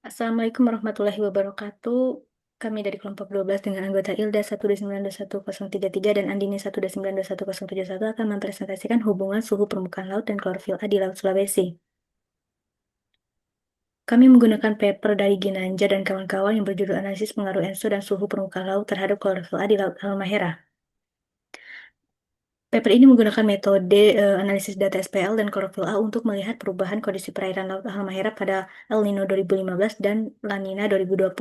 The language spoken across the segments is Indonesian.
Assalamualaikum warahmatullahi wabarakatuh. Kami dari kelompok 12 dengan anggota ILDA 1292103 dan Andini 1292171 akan mempresentasikan hubungan suhu permukaan laut dan klorofil A di Laut Sulawesi. Kami menggunakan paper dari Ginanja dan kawan-kawan yang berjudul Analisis Pengaruh ENSO dan Suhu Permukaan Laut terhadap klorofil A di Laut Halmahera. Paper ini menggunakan metode analisis data SPL dan klorofil A untuk melihat perubahan kondisi perairan Laut Halmahera pada El Nino 2015 dan La Nina 2020.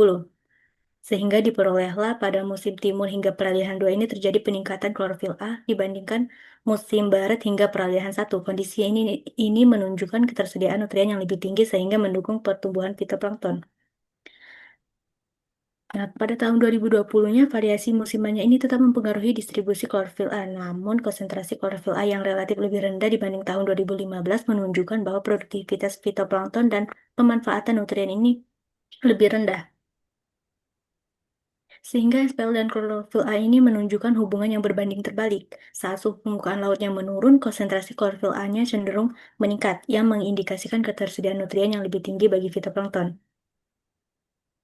Sehingga diperolehlah pada musim timur hingga peralihan 2 ini terjadi peningkatan klorofil A dibandingkan musim barat hingga peralihan 1. Kondisi ini menunjukkan ketersediaan nutrien yang lebih tinggi sehingga mendukung pertumbuhan fitoplankton. Nah, pada tahun 2020-nya, variasi musimannya ini tetap mempengaruhi distribusi klorofil A. Namun, konsentrasi klorofil A yang relatif lebih rendah dibanding tahun 2015 menunjukkan bahwa produktivitas fitoplankton dan pemanfaatan nutrien ini lebih rendah. Sehingga SPL dan klorofil A ini menunjukkan hubungan yang berbanding terbalik. Saat suhu permukaan lautnya menurun, konsentrasi klorofil A-nya cenderung meningkat, yang mengindikasikan ketersediaan nutrien yang lebih tinggi bagi fitoplankton.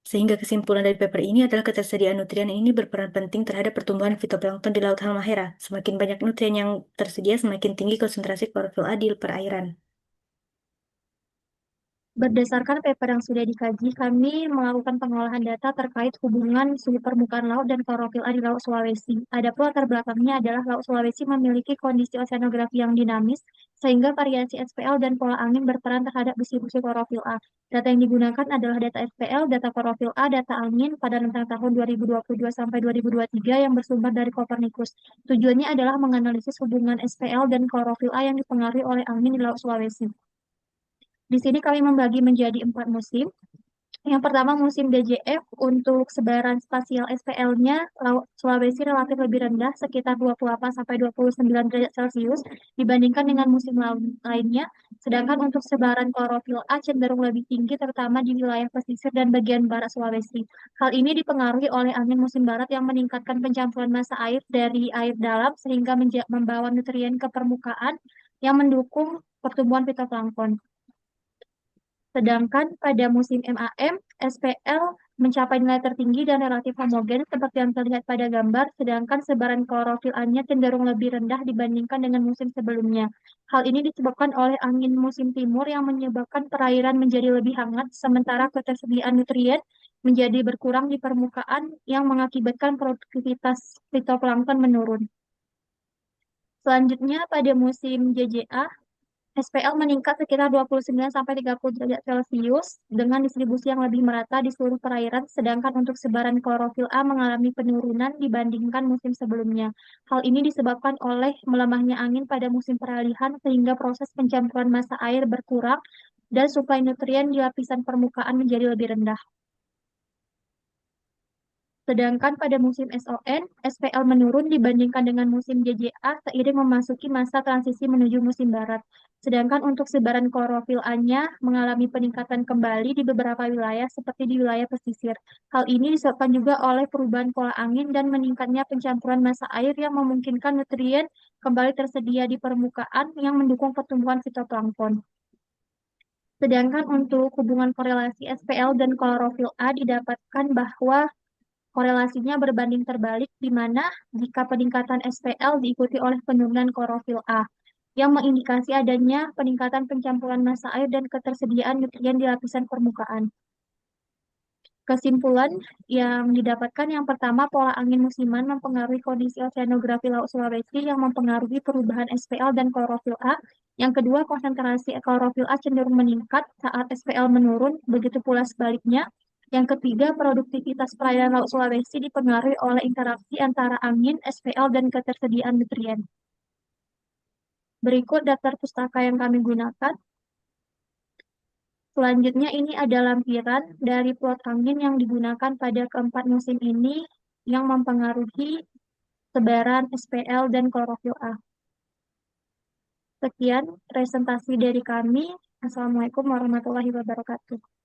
Sehingga kesimpulan dari paper ini adalah ketersediaan nutrien ini berperan penting terhadap pertumbuhan fitoplankton di Laut Halmahera. Semakin banyak nutrien yang tersedia, semakin tinggi konsentrasi klorofil A di perairan. Berdasarkan paper yang sudah dikaji, kami melakukan pengolahan data terkait hubungan suhu permukaan laut dan klorofil A di Laut Sulawesi. Adapun latar belakangnya adalah Laut Sulawesi memiliki kondisi oseanografi yang dinamis, sehingga variasi SPL dan pola angin berperan terhadap distribusi klorofil A. Data yang digunakan adalah data SPL, data klorofil A, data angin pada rentang tahun 2022 sampai 2023 yang bersumber dari Copernicus. Tujuannya adalah menganalisis hubungan SPL dan klorofil A yang dipengaruhi oleh angin di Laut Sulawesi. Di sini kami membagi menjadi 4 musim. Yang pertama musim DJF untuk sebaran spasial SPL-nya Sulawesi relatif lebih rendah sekitar 28 sampai 29 derajat Celcius dibandingkan dengan musim lainnya. Sedangkan untuk sebaran klorofil A cenderung lebih tinggi terutama di wilayah pesisir dan bagian barat Sulawesi. Hal ini dipengaruhi oleh angin musim barat yang meningkatkan pencampuran massa air dari air dalam sehingga membawa nutrien ke permukaan yang mendukung pertumbuhan fitoplankton. Sedangkan pada musim MAM, SPL mencapai nilai tertinggi dan relatif homogen seperti yang terlihat pada gambar, sedangkan sebaran klorofil A-nya cenderung lebih rendah dibandingkan dengan musim sebelumnya. Hal ini disebabkan oleh angin musim timur yang menyebabkan perairan menjadi lebih hangat, sementara ketersediaan nutrien menjadi berkurang di permukaan yang mengakibatkan produktivitas fitoplankton menurun. Selanjutnya pada musim JJA, SPL meningkat sekitar 29-30 derajat Celcius dengan distribusi yang lebih merata di seluruh perairan, sedangkan untuk sebaran klorofil A mengalami penurunan dibandingkan musim sebelumnya. Hal ini disebabkan oleh melemahnya angin pada musim peralihan sehingga proses pencampuran massa air berkurang dan suplai nutrien di lapisan permukaan menjadi lebih rendah. Sedangkan pada musim SON, SPL menurun dibandingkan dengan musim JJA seiring memasuki masa transisi menuju musim barat. Sedangkan untuk sebaran klorofil A-nya mengalami peningkatan kembali di beberapa wilayah seperti di wilayah pesisir. Hal ini disebabkan juga oleh perubahan pola angin dan meningkatnya pencampuran massa air yang memungkinkan nutrien kembali tersedia di permukaan yang mendukung pertumbuhan fitoplankton. Sedangkan untuk hubungan korelasi SPL dan klorofil A didapatkan bahwa korelasinya berbanding terbalik di mana jika peningkatan SPL diikuti oleh penurunan klorofil A, yang mengindikasi adanya peningkatan pencampuran massa air dan ketersediaan nutrien di lapisan permukaan. Kesimpulan yang didapatkan yang pertama, pola angin musiman mempengaruhi kondisi oseanografi Laut Sulawesi yang mempengaruhi perubahan SPL dan klorofil A. Yang kedua, konsentrasi klorofil A cenderung meningkat saat SPL menurun, begitu pula sebaliknya. Yang ketiga, produktivitas perairan Laut Sulawesi dipengaruhi oleh interaksi antara angin, SPL, dan ketersediaan nutrien. Berikut daftar pustaka yang kami gunakan. Selanjutnya ini ada lampiran dari plot angin yang digunakan pada keempat musim ini yang mempengaruhi sebaran SPL dan klorofil A. Sekian presentasi dari kami. Assalamualaikum warahmatullahi wabarakatuh.